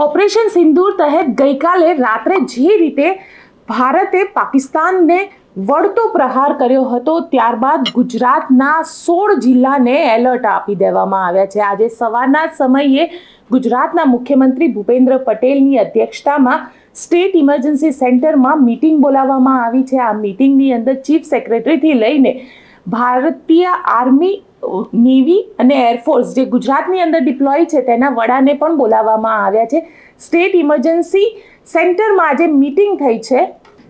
Operation સિંદૂર તહેત ગઈકાલે રાત્રે જે રીતે ભારતે પાકિસ્તાનને વળતો પ્રહાર કર્યો હતો, ત્યારબાદ ગુજરાતના 16 જિલ્લાને એલર્ટ આપી દેવામાં આવ્યા છે. આજે સવારના સમયે ગુજરાતના મુખ્યમંત્રી ભૂપેન્દ્ર પટેલની અધ્યક્ષતામાં સ્ટેટ ઇમરજન્સી સેન્ટરમાં મીટિંગ બોલાવવામાં આવી છે. આ મીટિંગની અંદર ચીફ સેક્રેટરીથી લઈને ભારતીય આર્મી, નેવી અને એરફોર્સ જે ગુજરાતની અંદર ડિપ્લોય છે તેના વડાને પણ બોલાવવામાં આવ્યા છે. સ્ટેટ ઇમરજન્સી સેન્ટરમાં આજે મીટિંગ થઈ છે.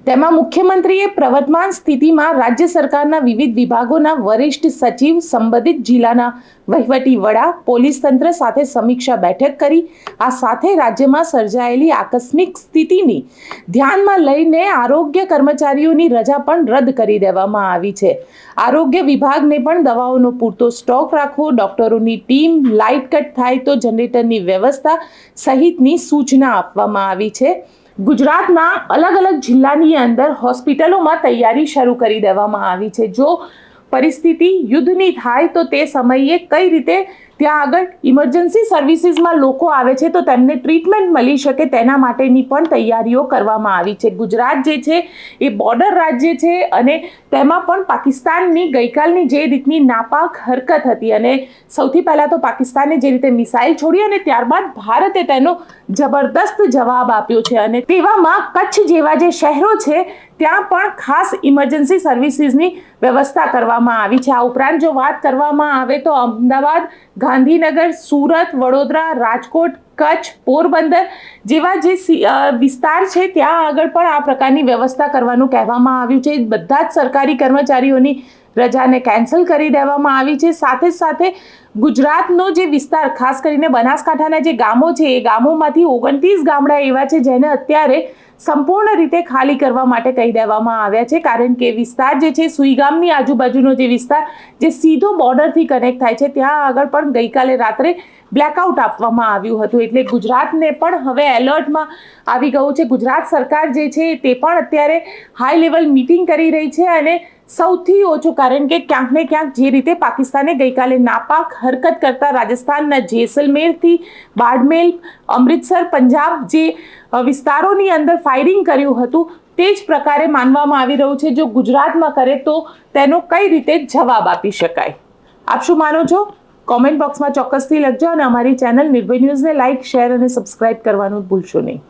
તેમાં મુખ્યમંત્રીએ પ્રવર્તમાન સ્થિતિમાં રાજ્ય સરકારના વિવિધ વિભાગોના વરિષ્ઠ સચિવ, સંબંધિત જિલ્લાના વહીવટી વડા, પોલીસ તંત્ર સાથે સમીક્ષા બેઠક કરી. આ સાથે રાજ્યમાં સર્જાયેલી આકસ્મિક સ્થિતિની ધ્યાનમાં લઈને આરોગ્ય કર્મચારીઓની રજા પણ રદ કરી દેવામાં આવી છે. આરોગ્ય વિભાગને પણ દવાઓનો પૂરતો સ્ટોક રાખવો, ડોક્ટરોની ટીમ લાઇટ કટ થાય તો જનરેટરની વ્યવસ્થા સહિતની સૂચના આપવામાં આવી છે. ગુજરાતના અલગ અલગ જિલ્લાની અંદર હોસ્પિટલોમાં તૈયારી શરૂ કરી દેવામાં આવી છે. જો પરિસ્થિતિ યુદ્ધની થાય તો તે સમયે કઈ રીતે ત્યાં આગળ ઇમરજન્સી સર્વિસીસમાં લોકો આવે છે તો તેમને ટ્રીટમેન્ટ મળી શકે તેના માટેની પણ તૈયારીઓ કરવામાં આવી છે. ગુજરાત જે છે એ બોર્ડર રાજ્ય છે અને તેમાં પણ પાકિસ્તાનની ગઈકાલની જે રીતની નાપાક હરકત હતી અને સૌથી પહેલાં તો પાકિસ્તાને જે રીતે મિસાઇલ છોડી અને ત્યારબાદ ભારતે તેનો જબરદસ્ત જવાબ આપ્યો છે અને તેવામાં કચ્છ જેવા જે શહેરો છે ત્યાં પણ ખાસ ઇમરજન્સી સર્વિસીસની વ્યવસ્થા કરવામાં આવી છે. આ ઉપરાંત જો વાત કરવામાં આવે તો અમદાવાદ, ગાંધીનગર, સુરત, વડોદરા, રાજકોટ, કચ્છ, પોરબંદર જેવા જે વિસ્તાર છે ત્યાં આગળ પણ આ પ્રકારની વ્યવસ્થા કરવાનું કહેવામાં આવ્યું છે. બધા જ સરકારી કર્મચારીઓની રજાને કેન્સલ કરી દેવામાં આવી છે. સાથે સાથે ગુજરાતનો જે વિસ્તાર, ખાસ કરીને બનાસકાંઠાના જે ગામો છે એ ગામોમાંથી 29 ગામડા એવા છે જેને અત્યારે સંપૂર્ણ રીતે ખાલી કરવા માટે કહી દેવામાં આવ્યા છે. કારણ કે વિસ્તાર જે છે સુઈગામની આજુબાજુનો જે વિસ્તાર જે સીધો બોર્ડરથી કનેક્ટ થાય છે ત્યાં આગળ પણ ગઈકાલે રાત્રે બ્લેકઆઉટ આપવામાં આવ્યું હતું. એટલે ગુજરાતને પણ હવે એલર્ટમાં આવી ગયું છે. ગુજરાત સરકાર જે છે તે પણ અત્યારે હાઈ લેવલ મીટિંગ કરી રહી છે અને સૌથી ઓછું, કારણ કે ક્યાંક ને ક્યાંક જે રીતે પાકિસ્તાને ગઈકાલે નાપાક હરકત કરતા રાજસ્થાનના જેસલમેરથી બાડમેર, અમૃતસર, પંજાબ જે વિસ્તારોની અંદર ફાયરિંગ કર્યું હતું તે જ પ્રકારે માનવામાં આવી રહ્યું છે જો ગુજરાતમાં કરે તો તેનો કઈ રીતે જવાબ આપી શકાય. આપ શું માનો છો? કોમેન્ટ બોક્સમાં ચોક્કસથી લખજો અને અમારી ચેનલ નિર્ભય ન્યૂઝને લાઇક, શેર અને સબસ્ક્રાઇબ કરવાનું ભૂલશો નહીં.